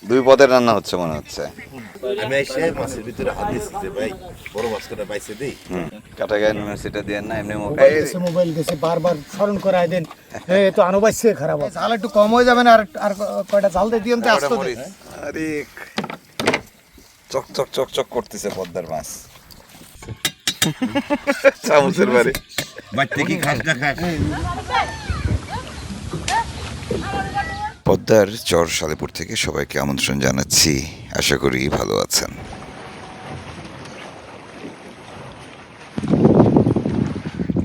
দুই পদের রান্না হচ্ছে মনে হচ্ছে। আমি এসে মাছের ভিতরে হাত দিয়েছি যে ভাই বড় মাছ করে পাইছে দেই। কাটাগায় ইউনিভার্সিটি দিয়ে না এমনি মোবাইল গেছে বারবার স্মরণ করায় দেন। এই তো আনুবাইছে খারাপ আছে। জাল একটু কম হয়ে যাবে না? আর কয়টা জাল দিয়ে দিন তো আস্তে দিন। আরে চক চক চক চক করতেছে পদ্মার মাছ। চামচের বাড়ি বাড়তে কি খাস না খাস? পদ্মার চর সালেপুর থেকে সবাইকে আমন্ত্রণ জানাচ্ছি। আশা করি ভালো আছেন।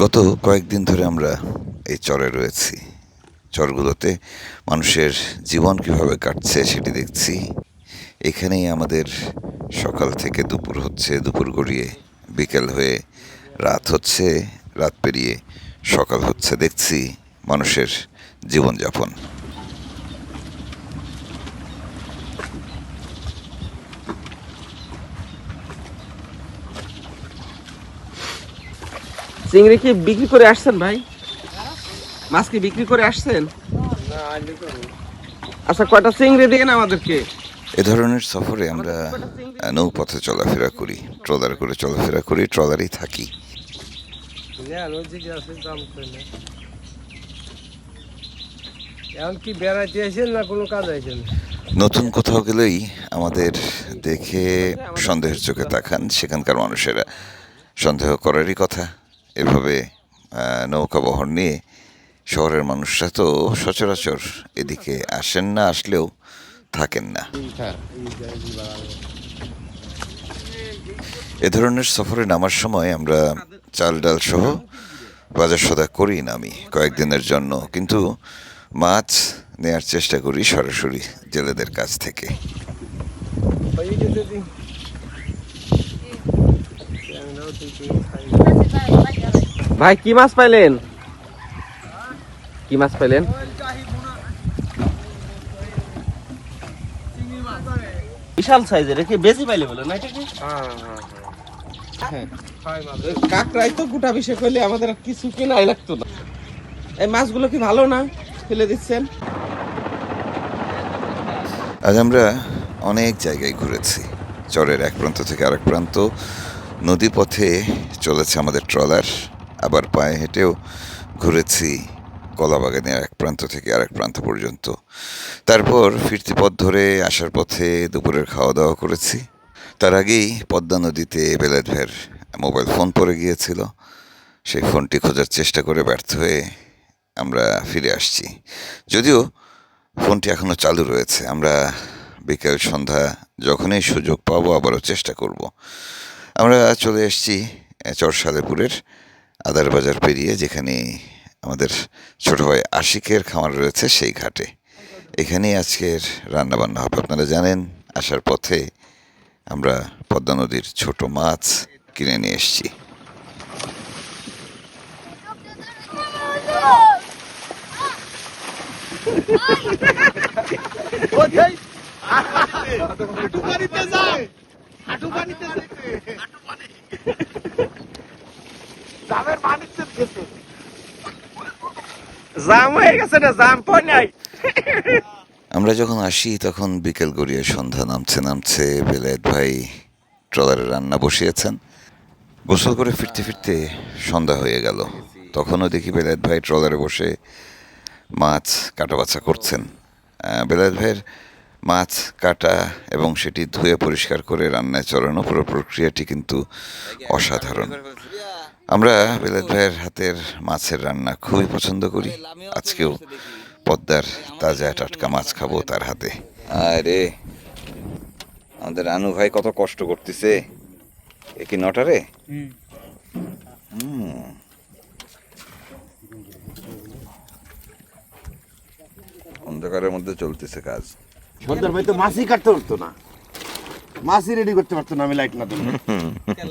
গত কয়েকদিন ধরে আমরা এই চরে রয়েছি। চরগুলোতে মানুষের জীবন কিভাবে কাটছে সেটি দেখছি। এখানেই আমাদের সকাল থেকে দুপুর হচ্ছে, দুপুর গড়িয়ে বিকেল হয়ে রাত হচ্ছে, রাত পেরিয়ে সকাল হচ্ছে। দেখছি মানুষের জীবনযাপন। চিংড়ি কি বিক্রি করে আসছেন ভাই? মাছ কি বিক্রি করে আসছেন? আচ্ছা, কয়টা চিংড়ি দিন আমাদেরকে। এ ধরনের সফরে আমরা নৌপথে চলাফেরা করি, ট্রলার করে চলাফেরা করি, ট্রলারেই থাকি। এখন কি বেড়াইতে আসেন না কোনো কাজ আইছেন? নতুন কোথাও গেলেই আমাদের দেখে সন্দেহের চোখে তাকান সেখানকার মানুষেরা। সন্দেহ করারই কথা। এভাবে নৌকা বহর নিয়ে শহরের মানুষরা তো সচরাচর এদিকে আসেন না, আসলেও থাকেন না। এ ধরনের সফরে নামার সময় আমরা চাল ডাল সহ বাজার সদা করি না আমি কয়েকদিনের জন্য, কিন্তু মাছ নেয়ার চেষ্টা করি সরাসরি জেলেদের কাছ থেকে। ভাই কি মাছ পাইলেন? কি মাছ পাইলেন? বিশাল সাইজের। কি বেশি পাইলে বলে না? এটা কি কাকড়াই তো গোটা বিষয় করলে আমাদের আর কিছু কেনাই লাগতো না। এই মাছগুলো কি ভালো না ফেলে দিচ্ছেন? আজ আমরা অনেক জায়গায় ঘুরেছি। চরের এক প্রান্ত থেকে আরেক প্রান্ত, নদী পথে চলেছে আমাদের ট্রলার, আবার পায়ে হেঁটেও ঘুরেছি কলাবাগানের এক প্রান্ত থেকে আরেক প্রান্ত পর্যন্ত। তারপর ফিরতি পথ ধরে আসার পথে দুপুরের খাওয়া দাওয়া করেছি। তার আগেই পদ্মা নদীতে বেলায়েত ভাইয়ের মোবাইল ফোন পড়ে গিয়েছিল। সেই ফোনটি খোঁজার চেষ্টা করে ব্যর্থ হয়ে আমরা ফিরে আসছি। যদিও ফোনটি এখনও চালু রয়েছে। আমরা বিকেল সন্ধ্যা যখনই সুযোগ পাবো আবারও চেষ্টা করব। আমরা চলে এসেছি চর সালেপুরের আদার বাজার পেরিয়ে, যেখানে আমাদের ছোট ভাই আশিকের খামার রয়েছে, সেই ঘাটে। এখানেই আজকের রান্নাবান্না হবে। আপনারা জানেন, আসার পথে আমরা পদ্মা নদীর ছোট মাছ কিনে নিয়ে এসেছি। জাম হয়ে গেছে না? জাম পাই নাই। আমরা যখন আসি তখন বিকেল গড়িয়ে সন্ধ্যা নামছে নামছে। বেলায়েত ভাই ট্রলারে রান্না বসিয়েছেন। গোসল করে ফিরতে ফিরতে সন্ধ্যা হয়ে গেল। তখনও দেখি বেলায়েত ভাই ট্রলারে বসে মাছ কাটা বাছা করছেন। বেলায়েত ভাইয়ের মাছ কাটা এবং সেটি ধুয়ে পরিষ্কার করে রান্নায় চড়ানো পুরো প্রক্রিয়াটি কিন্তু অসাধারণ। আমরা বেলায়েত ভাইয়ের হাতের মাছের রান্না খুবই পছন্দ করি। আজকেও পদ্মার তাজা টাটকা মাছ খাবো তার হাতে। আরে আমাদের রানু ভাই কত কষ্ট করতেছে। এ কি নটারে? অন্ধকারের মধ্যে চলতেছে কাজ। সন্ধ্যার ভাই তো মাছই কাটতে পারতো না, মাছই রেডি করতে পারতো না আমি লাইট না দিলে।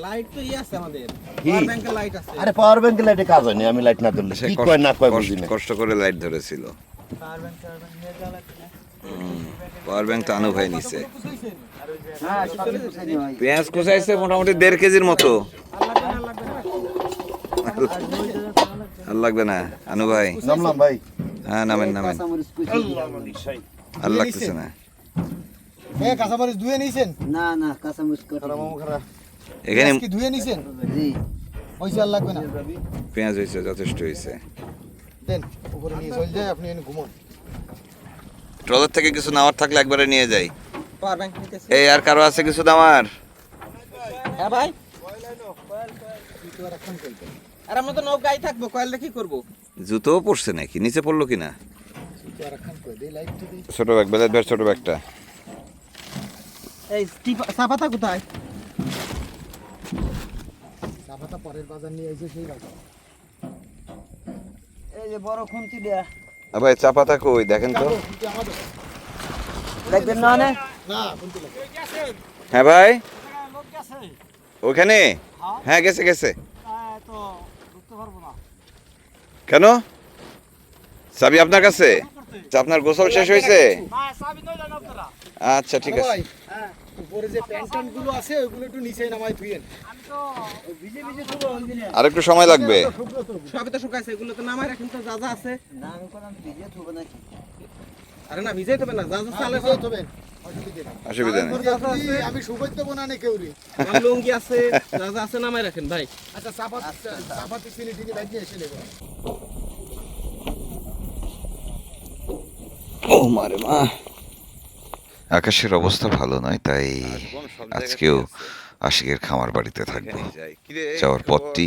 লাইট তো আছে আমাদের, পাওয়ার ব্যাংকের লাইট আছে। আরে পাওয়ার ব্যাংকের লাইটে কাজ হয়নি আমি লাইট না দিলে। সে কি কয় না কয় বুঝি না। কষ্ট করে লাইট ধরেছিল। পাওয়ার ব্যাংক তো আনু ভাই নিছে। পেঁয়াজ কোচাইছে মোটামুটি 1.5 কেজির মতো। আর লাগবে না আনু ভাই? নামলাম ভাই। হ্যাঁ নামেন নামেন। আর লাগতেছে না। কাঁচামরিচ ধুয়ে নিয়েছেন? না না কাঁচামরিচ কত এখানে কি ধুয়ে নিয়েছেন? জি পয়সা আর লাগবে না, পেঁয়াজ হয়েছে, যথেষ্ট হয়েছে। দেন উপরে নিয়ে চলে যায়, আপনি এনে ঘুমোন। ট্রলার থেকে কিছু নেওয়ার থাকলে একবারে নিয়ে যাই। পাওয়ার ব্যাংক নিতেছি। এই আর কারো আছে কিছু নেওয়ার? হ্যাঁ ভাই, আর আমরা তো নৌকায় থাকবো, কয়েলটা কি করবো? জুতোও পড়ছে নাকি, নিচে পড়লো কিনা? ছোট ব্যাগ, বেলাত ব্যাগ, ছোট ব্যাগটা। এই চাপাতা কোথায়? চাপাতা পরের বাজার নিয়ে এসে সেই বাজার। এই যে বড় খুন্তি দেয়া ভাই চা পাতা কই দেখেন তো। লাগবে না না না খুন্তি লাগে। হ্যাঁ ভাই, ওখানে? হ্যাঁ গেছে গেছে। কেন? চাবি আপনার কাছে? আপনার গোসল শেষ হয়েছে? আচ্ছা ঠিক আছে। ভাই, উপরে যে প্যান্ট গুলো আছে ওইগুলো একটু নিচে নামাই ধুইয়েন। আর একটু সময় লাগবে। সবই তো শুকাইছে, এগুলো তো নামাই রাখেন তো, যা যা আছে। না আমি কোন ভিজে থব নাকি আরে না, ভিজাই দেবে না, যা যা চালে চালে হবেন, অসুবিধা নেই। অসুবিধা নেই। আমি সুবৈত বোনা নে কেউরি। আমার লুঙ্গি আছে, যা যা আছে নামাই রাখেন ভাই। আচ্ছা চাপাতি চিনি টিনি বাইক নিয়ে এসে নেব। ও মারে মা। আকাশের অবস্থা ভালো নয়, তাই আজকেও আশিকের খামার বাড়িতে থাকবো। যাওয়ার পথটি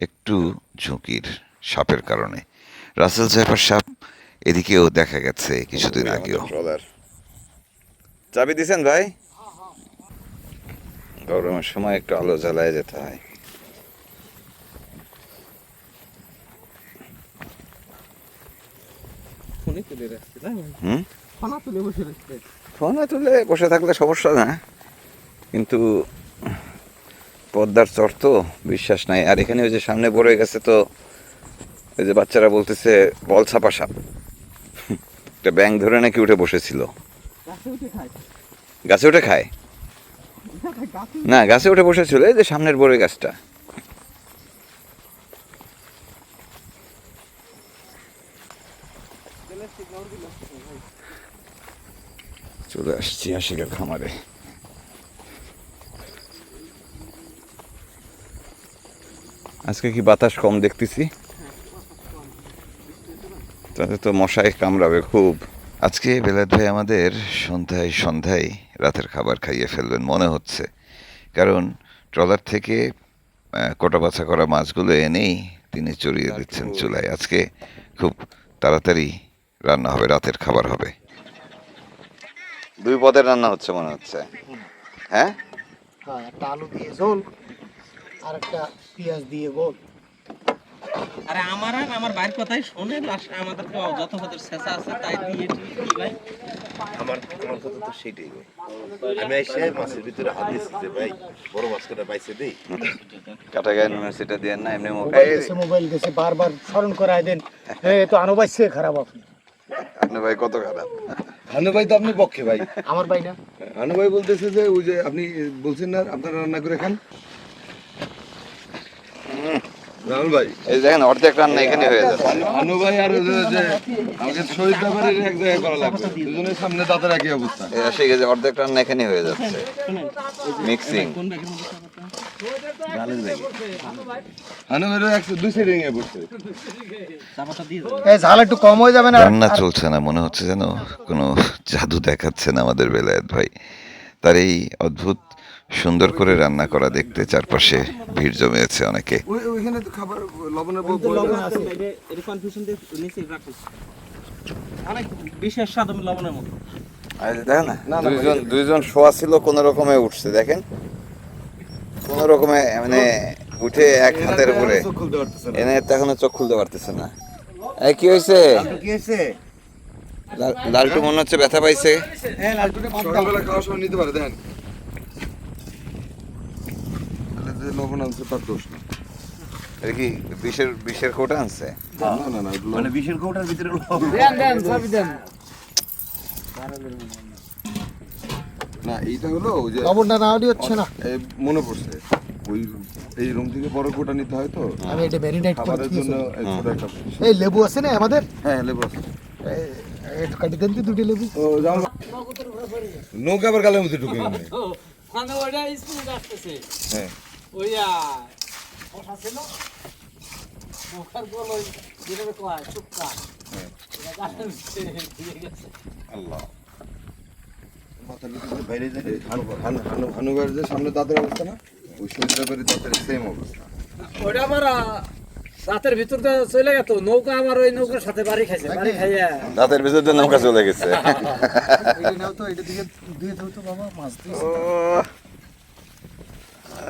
একটু ঝুঁকির, সাপের কারণে। রাসেল জাইপার সাপ এদিকেও দেখা গেছে কিছুদিন আগেও। চাবি দিছেন ভাই? গরমের সময় একটু আলো জ্বালায় যেতে হয়। ফোনে তুলে রাখছি না ভাই, হুম, ফোনা তুলে বসে রাখছে। ফোনে তুলে বসে থাকলে সমস্যা না, কিন্তু পদ্মার চর তো, বিশ্বাস নাই। আর এখানে ওই যে সামনে বড় গেছে তো, ওই যে বাচ্চারা বলতেছে বল ছাপা সাপ। একটা ব্যাং ধরে নাকি উঠে বসেছিল। গাছে উঠে খায়। গাছে উঠে খায় না, গাছে উঠে বসেছিল এই যে সামনের বড় গাছটা। চলে আসছি আশিকের খামারে। আজকে কি বাতাস কম দেখতেছি, তাতে তো মশায় কামড়াবে খুব। আজকে বেলাত ভাই আমাদের সন্ধ্যায় সন্ধ্যায় রাতের খাবার খাইয়ে ফেলবেন মনে হচ্ছে, কারণ ট্রলার থেকে কোটা বাছা করা মাছগুলো এনেই তিনি চড়িয়ে দিচ্ছেন চুলায়। আজকে খুব তাড়াতাড়ি রান্না হবে, রাতের খাবার হবে। দুই পদের রান্না হচ্ছে মনে হচ্ছে। হ্যাঁ, হ্যাঁ, একটা আলু দিয়ে ঝোল আর একটা পেঁয়াজ দিয়ে গোল। আরে আমার আর আমার ভাইয়ের কথাই শোনে, আমাদের তো যত পদের শেষা আছে তাই দিয়ে কি ভাই। আমার কথা তো সেটাই ভাই। আমি এসে মাছের ভিতরে হাত দিচ্ছি যে ভাই বড় মাছ কটা পাইছে দেই। কাটা গায়ে নুনের সেটা দিয়ে না, এমনি মোবাইল গেছে বারবার স্মরণ করায় দেন। এই তো আনুবাইছে খারাপ আপনি। আপনি ভাই কত খারাপ। হানু ভাই তো আপনি পক্ষে ভাই। আমার ভাই না। হানু ভাই বলতেছে যে ওই যে আপনি বলছেন না আপনারা রান্না করে খান। রাহুল ভাই, এই দেখেন অর্ধেক রান্না এখানে হয়ে যাচ্ছে। হানু ভাই আর ওই যে আমাকে শহীদ ব্যাপারের এক জায়গায় করা লাগবে, দুজনের সামনে দাঁতের একই অবস্থা। এই আসে গেছে, অর্ধেক রান্না এখানে হয়ে যাচ্ছে। মিক্সিং কোন ব্যাগের মধ্যে চাপাতা? হানু ভাই দুই সাইডে নিয়ে বসছে। চাপাতা দিয়ে দাও। এই ঝাল একটু কম হয়ে যাবে না? রান্না চলছে না, মনে হচ্ছে যেন কোনো জাদু দেখাচ্ছেন আমাদের বেলায়েত ভাই। তার এই অদ্ভুত সুন্দর করে রান্না করা দেখতে চারপাশে ভিড় জমেছে অনেকে। ওইখানে তো খাবার লবণের এটা কনফিউশন দিয়ে নিচে রাখো। অনেক বিশেষ স্বাদ লবণের মতো। দেখেন না, দুইজন শোয়া ছিল, কোন রকমে উঠছে দেখেন, কোন রকমে মানে উঠে এক হাতের উপরে খুলতে পারতেছে না। এনে এখনো চোখ খুলতে পারতেছে না। এই কি হয়েছে? কি হয়েছে? লালটু মনে হচ্ছে ব্যথা পাইছে। হ্যাঁ লালটুটা বাদ দাও। সকালবেলা খাওয়ার সময় নিতে পারে দেখেন। তাহলে যে লবণ আনছে তার দোষ না। এটা কি বিষের কোটা আনছে? না না না, এগুলো- মানে বিশের কৌটার ভিতরে দেন চাবি দেন। না এইটা হলো ওই যে লবণটা না হলে হচ্ছে না। এই মনে পড়ছে ওই এই রুম থেকে বড় কোটা নিতে হয় তো আমি এটা ম্যারিনেট করে খাবারের জন্য দিয়েছি। এই ছোট একটা এই লেবু আছে না আমাদের? হ্যাঁ লেবু আছে। একটু কাটি দেন তো দুটো লেবু। ও যাও নৌকা আবার গালের মধ্যে ঢুকে গেল। মানে ওইটা স্পিড আসতেছে হ্যাঁ ওইয়া ওঠা ছিল ওখার বল ওই যেভাবে কয় চুপকা এটা গাছের নিচে দিয়ে গেছে আল্লাহ। মাথার ভিতরে বাইরে যায় হানুবার যে সামনে দাঁতের অবস্থা না, ওই শরীরটা বেরিয়ে দাঁতের সেম অবস্থা। ওটা আমার রাতের ভিতর তো চলে গেত নৌকা আমার ওই নৌকার সাথে বাড়ি খাইছে বাড়ি খাইয়া দাঁতের ভিতর দিয়ে নৌকা চলে গেছে। এটা নাও তো, এটা দিকে দিয়ে দাও তো বাবা, মাছ দিয়েছে।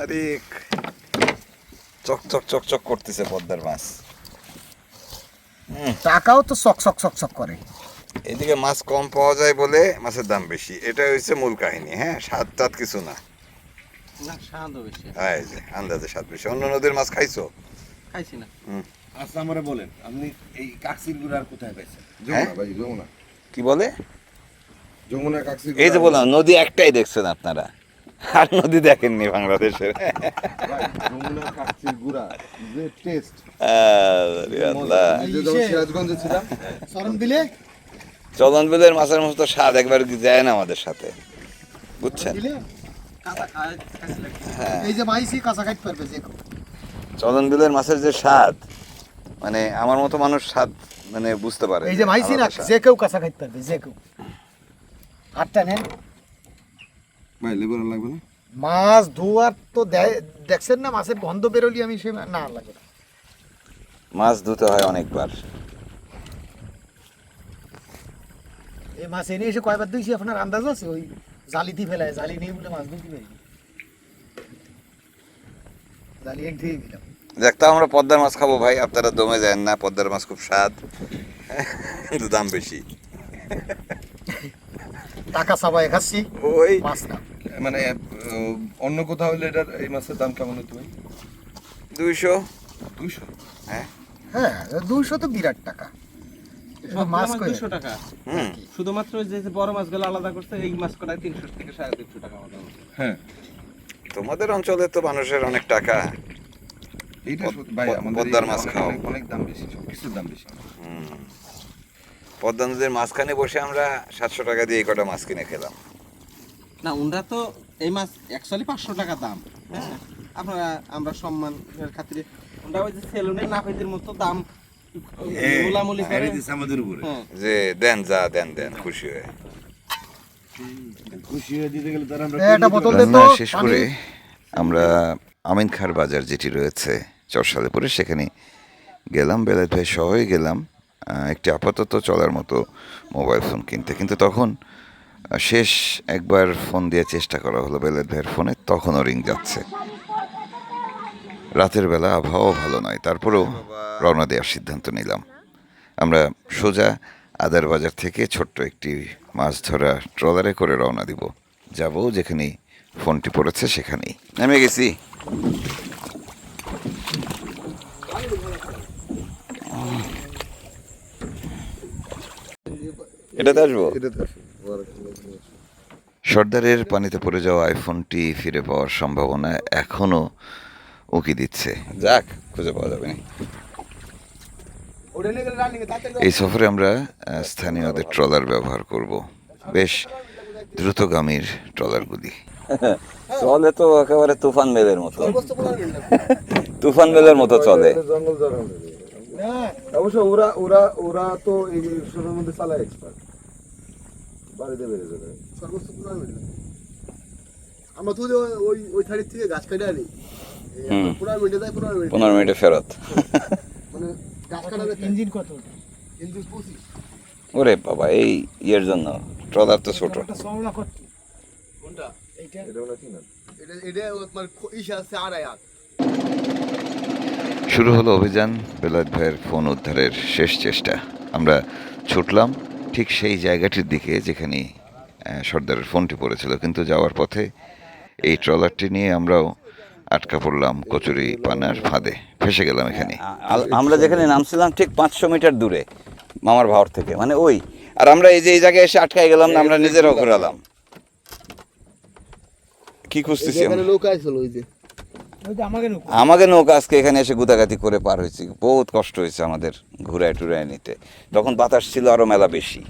আরে চক চক চক চক করতেছে পদ্মার মাছ। টাকাও তো চক চক চক চক করে। এদিকে মাছ কম পাওয়া যায় বলে মাছের দাম বেশি, এটা হচ্ছে মূল কাহিনী। হ্যাঁ, স্বাদ টাদ কিছু না। না স্বাদও বেশি এই যে আন্দাজে স্বাদ বেশি। অন্য নদীর মাছ খাইছো? খাইছি না। আচ্ছা আমারে বলেন আপনি এই কাকসির গুড় আর কোথায় পাইছেন? যমুনা ভাই, যমুনা, কি বলে? যমুনা কাকসি। এই যে বললাম নদী একটাই দেখছেন আপনারা, আর নদী দেখেননি বাংলাদেশের। যমুনা কাকসির গুড়া যে টেস্ট। আরে আল্লাহ, এই যে যখন সিরাজগঞ্জে ছিলাম, চরণ বিলে চলন বিলের মাছের মতো স্বাদ একবার কি যায় না আমাদের সাথে, বুঝছেন? বিলে কাঁচা খাইছি এই যে মাইসি কাঁচা খাইতে পারবে যে কেউ। চলন বিলের মাছের যে স্বাদ, মানে আমার মতো মানুষ স্বাদ মানে বুঝতে পারে। এই যে মাইসি না, আলাদা স্বাদ। যে কেউ কাঁচা খাইতে পারবে, যে কেউ। হাতটা নেন। ভাই লেবুর লাগবে না? মাছ ধোয়ার তো দেখছেন না, মাছের গন্ধ বেরোলি আমি সে না লাগে না। মাছ ধুতে হয় অনেকবার। এই মাছ এনে এসে কয়বার ধুইছি আপনার আন্দাজ আছে? ওই জালিতে ফেলায়, জালি নেই বলে মাছ ধুতে পারি। জালি এক দিয়ে দিলাম। দেখতে আমরা পদ্মার মাছ খাবো ভাই, আপনারা দমে যায় না। পদ্মার মাছ খুব স্বাদ, কিন্তু দাম বেশি। টাকা চাবায় খাচ্ছি, ওই মাছ না। মানে অন্য কোথাও হলে এটার এই মাছের দাম কেমন হতো ভাই? 200। 200? হ্যাঁ, হ্যাঁ 200 তো বিরাট টাকা। মাছ কই 200 টাকা। হুম। শুধুমাত্র ওই যে বড় মাছগুলো আলাদা করতে এই মাছ কটায় 300 থেকে 350 টাকা আমাদের। হ্যাঁ, তোমাদের অঞ্চলে তো মানুষের অনেক টাকা। এইটা ভাই আমাদের পদ্মার এই মাছ খাও। অনেক দাম বেশি, সব কিছুর দাম বেশি। পদ্মা নদীর মাঝখানে বসে আমরা 700 টাকা দিয়ে এই কটা মাছ কিনে খেলাম। না উনরা তো এই মাছ অ্যাকচুয়ালি 500 টাকা দাম। হ্যাঁ আমরা সম্মানের খাতিরে ওটা ওই যে সেলুনের নাপিতের মতো দাম মোলামুলি করে। আমাদের উপরে হ্যাঁ যে দেন যা দেন দেন, খুশি হয়ে। খুশি হয়ে দিতে গেলে তার আমরা একটা বোতল দে তো। রান্না শেষ করে আমরা আমিন খাঁর বাজার যেটি রয়েছে চরসালেপুরে, সেখানে গেলাম। বেলায়েত ভাই সহই গেলাম একটি আপাতত চলার মতো মোবাইল ফোন কিনতে। কিন্তু তখন শেষ একবার ফোন দিয়ে চেষ্টা করা হলো বেলায়েত ভাইয়ের ফোনে, তখনও রিং যাচ্ছে। রাতের বেলা আবহাওয়া ভালো নয়, তারপরেও রওনা দেওয়ার সিদ্ধান্ত নিলাম। আমরা সোজা আদার বাজার থেকে ছোট্ট একটি মাছ ধরা ট্রলারে করে রওনা দিব, যাব যেখানে ফোনটি পড়েছে সেখানেই। নেমে গেছি। এটাতে আসবো। সর্দারের পানিতে পড়ে যাওয়া আইফোনটি ফিরে পাওয়ার সম্ভাবনা এখনো উকি দিচ্ছে। যাক, খুঁজে পাওয়া যাবে না। এই সফরে আমরা স্থানীয়দের ট্রলার ব্যবহার করব, বেশ দ্রুতগামীর ট্রলারগুলি। চলে তো একেবারে তুফান মেলের মতো, তুফান মেলের মতো চলে। জঙ্গল জঙ্গল অবশ্য ওরা তো এই শোনার মধ্যে চালায় এক্সপার্ট। বাড়িতে বেড়ে যাবে আমরা তো ওই সাইড থেকে গাছ কেটে আনি, 15 মিনিটে ফেরত। মানে গাছ কাটালে ইঞ্জিন কত? ইঞ্জিন 25। ওরে বাবা, এই ইয়ের জন্য ট্রলার তো ছোট। সমলা কত? কোনটা? এইটা এটা ওরা কিনা এটা মানে ইসা আছে আড়াই হাত। শুরু হলো অভিযান বেলায়েত ভাইয়ের ফোন উদ্ধারের শেষ চেষ্টা। আমরা ছুটলাম ঠিক সেই জায়গাটির দিকে যেখানে সর্দারের ফোনটি পড়েছিল, কিন্তু যাওয়ার পথে এই ট্রলারটি নিয়ে আমরাও আটকা পড়লাম কচুরি পানার ফাঁদে, ফেসে গেলাম এখানে। আমরা যেখানে নামছিলাম ঠিক 500 মিটার দূরে মামার ভাওর থেকে, মানে ওই। আর আমরা এই যে এই জায়গায় এসে আটকাই গেলাম না, আমরা নিজেরাও ঘোরালাম। কি খুঁজতেছি আমরা? লোক আইছিল ওই যে আমাকে নৌকা আজকে এখানে এসে গুদাগাতি করে পার হয়েছি, বহুত কষ্ট হয়েছে আমাদের ঘুরায় টুরায় নিতে। তখন বাতাস ছিল আরো মেলা বেশি।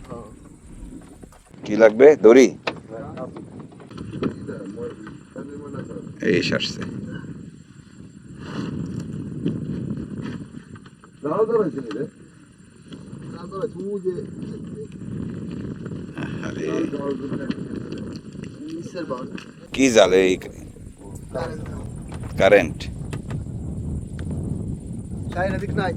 কি লাগবে? দড়ি? এই সারছে জাল ধরেছি রে জাল ধরেছি ও যে আরে নিচের বাল কি জালে এই কারেন্ট চাইনা দিক নাই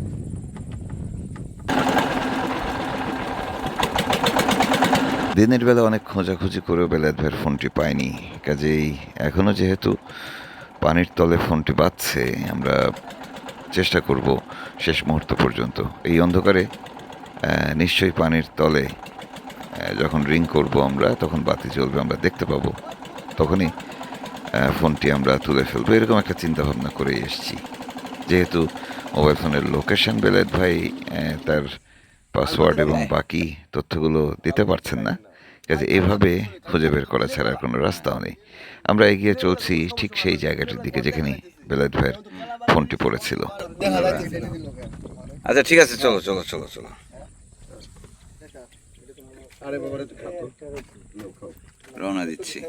দিনের বেলা অনেক খোঁজাখুঁজি করেও বেলায়েত ভাইয়ের ফোনটি পাইনি, কাজেই এখনও যেহেতু পানির তলে ফোনটি বাজছে, আমরা চেষ্টা করব শেষ মুহূর্ত পর্যন্ত। এই অন্ধকারে নিশ্চয়ই পানির তলে যখন রিং করব আমরা, তখন বাতি জ্বলবে, আমরা দেখতে পাবো, তখনই ফোনটি আমরা তুলে ফেলবো, এরকম একটা চিন্তা ভাবনা করে এসেছি। যেহেতু মোবাইল ফোনের লোকেশন বেলায়েত ভাই তার পাসওয়ার্ড এবং বাকি তথ্যগুলো দিতে পারছেন না, কাজে এভাবে খুঁজে বের করা ছাড়া আর কোনো রাস্তাও নেই। আমরা এগিয়ে চলছি ঠিক সেই জায়গাটির দিকে যেখানে বেলায়েত ভাইয়ের ফোনটি পড়েছিল। আচ্ছা ঠিক আছে, চলো চলো চলো চলো, রওনা দিচ্ছি।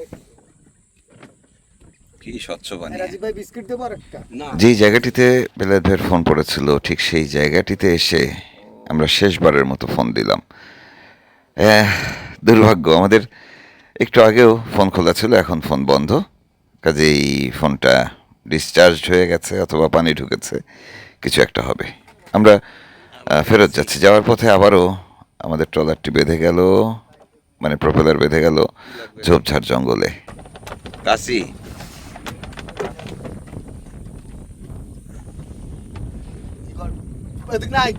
কি স্বচ্ছ পানি। ভাই বিস্কিট দেবো আর একটা যেই জায়গাটিতে বেলায়েত ভাইয়ের ফোন পড়েছিল ঠিক সেই জায়গাটিতে এসে আমরা শেষবারের মতো ফোন দিলাম। দুর্ভাগ্য, আমাদের একটু আগেও ফোন খোলা ছিল, এখন ফোন বন্ধ, কাজেই ফোনটা ডিসচার্জড হয়ে গেছে অথবা পানি ঢুকেছে, কিছু একটা হবে। আমরা ফেরত যাচ্ছি, যাওয়ার পথে আবারও আমাদের ট্রলারটি বেঁধে গেল, মানে প্রপেলার বেঁধে গেল ঝোপঝাড় জঙ্গলে। কাশি এদিক নাই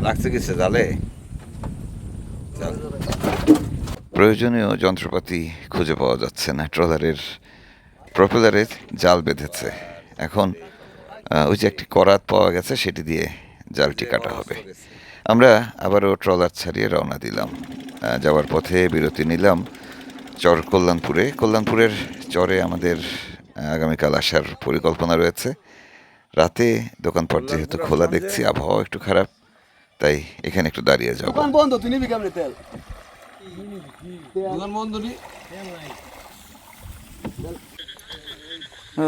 লাগছে কিছু জালে? প্রয়োজনীয় যন্ত্রপাতি খুঁজে পাওয়া যাচ্ছে না, ট্রলারের প্রপেলারের জাল বেঁধেছে। এখন ওই যে একটি করাত পাওয়া গেছে, সেটি দিয়ে জালটি কাটা হবে। আমরা আবারও ট্রলার ছাড়িয়ে রওনা দিলাম। যাওয়ার পথে বিরতি নিলাম চর কল্যাণপুরে। কল্যাণপুরের চরে আমাদের আগামীকাল আসার পরিকল্পনা রয়েছে। রাতে দোকানপাট যেহেতু খোলা দেখছি, আবহাওয়া একটু খারাপ, তাই এখানে একটু দাঁড়িয়ে যাব। দোকান বন্ধ, তুই নিবি কেমনে তেল? দোকান বন্ধ নি ও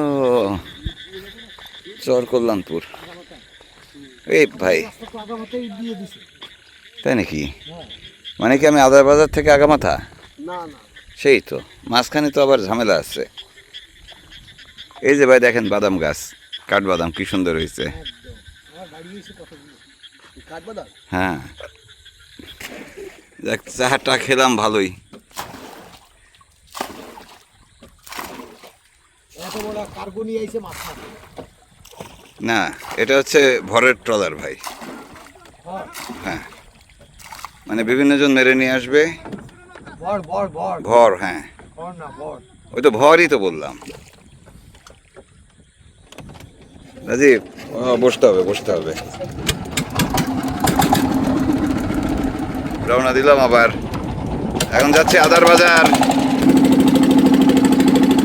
চর কল্যাণপুর, এই ভাই তাই নাকি? মানে কি আমি আদার বাজার থেকে আগামাথা? না না সেই তো, মাঝখানে তো আবার ঝামেলা আছে। এই যে ভাই দেখেন বাদাম গাছ, কাঠবাদাম কি সুন্দর হয়েছে। কাঠবাদাম হ্যাঁ, দেখ চাটা খেলাম ভালোই। এত বড় কার্গো নিয়ে আইছে মাছ মারতে। না, এটা হচ্ছে ভরের ট্রলার ভাই। হ্যাঁ, মানে বিভিন্ন জন মেরে নিয়ে আসবে। বড় বড় বড় ভর, হ্যাঁ বড় না বড় ওই তো ভরই তো বললাম। রাজীব, বসতে হবে বসতে হবে। রওনা দিলাম আবার, এখন যাচ্ছি আদার বাজার।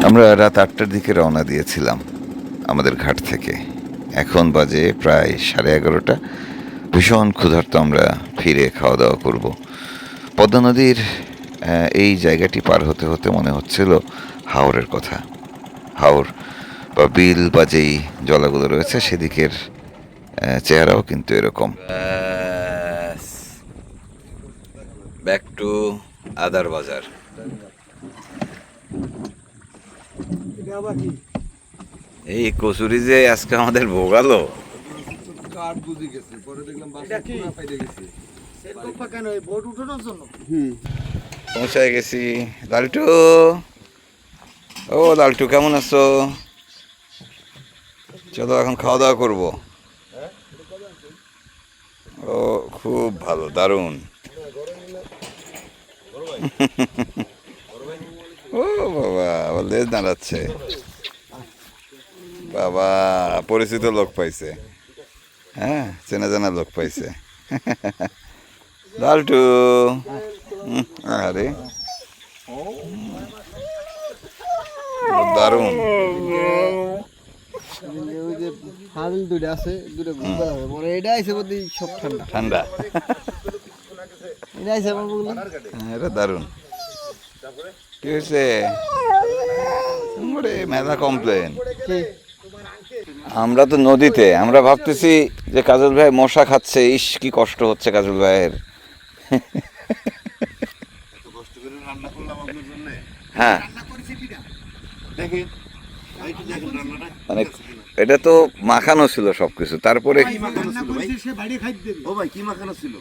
আমরা রাত 8টার দিকে রওনা দিয়েছিলাম আমাদের ঘাট থেকে, এখন বাজে প্রায় 11:30। ভীষণ ক্ষুধার্ত, আমরা ফিরে খাওয়া দাওয়া করব। পদ্মা নদীর এই জায়গাটি পার হতে হতে মনে হচ্ছিল হাওরের কথা। হাওর বা বিল বা যেই জলাগুলো রয়েছে সেদিকের চেহারাও কিন্তু এরকম। ব্যাক টু আদার বাজার। এই কচুরি যে আজকে আমাদের ভোগালো। কাঠ বুঝে গেছে, পরে দেখলাম বাসা পুরা ফাইটে গেছে। সেরকম কেন এই বোট উঠানোর জন্য? পৌঁছায় গেছি। লালটু, ও লালটু কেমন আছো? চলো এখন খাওয়া দাওয়া করবো। ও খুব ভালো, দারুণ। ও বাবা, আবার লেজ দাঁড়াচ্ছে। বাবা, পরিচিত লোক পাইছে, হ্যাঁ চেনা জানা লোক পাইছে। লালটু, আরে দারুণ। হাল দুটো আছে দুটো বুঝতে হবে পরে এটা আইছে বদি সব ঠান্ডা ঠান্ডা। এটা আইছে আমার বললাম এটা দারুণ। কি হয়েছে? মেলা কমপ্লেন। আমরা তো নদীতে, আমরা ভাবতেছি যে কাজল ভাই মশা খাচ্ছে, ইস কি কষ্ট হচ্ছে কাজল ভাইয়ের। কষ্ট করে রান্না করলাম আপনার জন্য। হ্যাঁ দেখেন ভাই, একটু দেখেন রান্নাটা। মানে এটা তো মাখানো ছিল সবকিছু, তারপরে কি মাখানো ছিল ভাই? সে বাইরে খাইতে দেবে ও ভাই, কি মাখানো ছিল?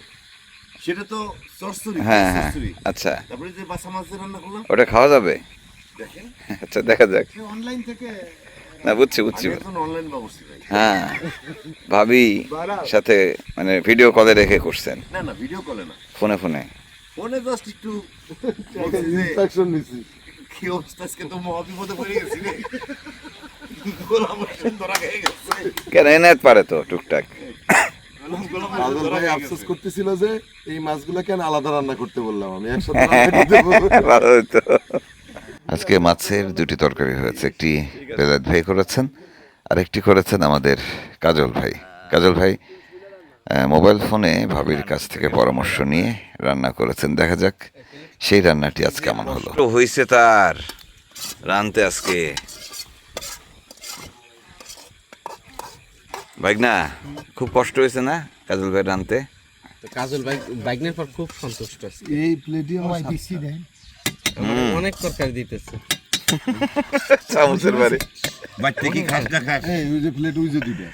সেটা তো চচ্চড়ি। হ্যাঁ হ্যাঁ চচ্চড়ি। আচ্ছা, তারপরে যে বাসা মাছ দিয়ে রান্না করলাম, ওটা খাওয়া যাবে? দেখেন আচ্ছা দেখা যাক। অনলাইন থেকে না বুঝছি বুঝছি। আমি এখন অনলাইন ব্যবস্থা ভাই। হ্যাঁ ভাবি সাথে মানে ভিডিও কলে রেখে করছেন, না না, ভিডিও কলে না, ফোনে ফোনে। ফোনে জাস্ট একটু বলছি যে ইনস্ট্রাকশন নিছি। কি অবস্থা, আজকে তো মহাবিপদে পড়ে গেছি রে। গোলাম হোসেন ধরা খেয়ে গেছে। কেন এনায়েত পারে তো টুকটাক। গোলাম হোসেন কাজল ধরা ভাই খেয়ে আফসোস গেছে। করতেছিল যে এই মাছগুলো কেন আলাদা রান্না করতে বললাম, আমি একসাথে রান্না করতে বললাম। ভালো হতো। আজকে মাছের দুটি তরকারি হয়েছে, একটি বেলায়েত ভাই করেছেন আর একটি করেছেন আমাদের কাজল ভাই। কাজল ভাই মোবাইল ফোনে ভাবির কাছ থেকে পরামর্শ নিয়ে রান্না করেছেন। দেখা যাক সেই রান্নাটি আজ কেমন হলো। হয়েছে তার রানতে আজকে ভাই না, খুব কষ্ট হয়েছে না কাজল ভাই রানতে? কাজল বাইকনের পর খুব সন্তুষ্ট আছে। এই প্লেটে আমার দিচ্ছি দেন অনেক তরকারি দিতেছে। চামচের বাড়ি বাড়িতে কি খাস না খাস? এই ওই যে প্লেট ওই যে দুইটা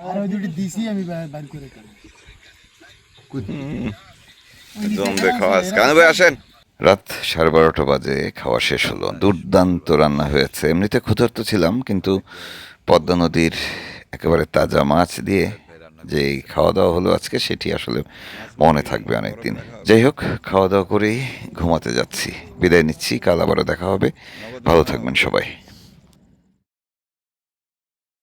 আর ওই দুটো দিছি আমি বাইর করে জমবে খাওয়া। কানু ভাই আসেন। রাত 12:30 বাজে খাওয়া শেষ হলো। দুর্দান্ত রান্না হয়েছে। এমনিতে ক্ষুধার্ত ছিলাম, কিন্তু পদ্মা নদীর একেবারে তাজা মাছ দিয়ে যে খাওয়া দাওয়া হলো আজকে, সেটি আসলে মনে থাকবে অনেকদিন। যাই হোক, খাওয়া দাওয়া করেই ঘুমাতে যাচ্ছি। বিদায় নিচ্ছি, কাল আবারও দেখা হবে। ভালো থাকবেন সবাই।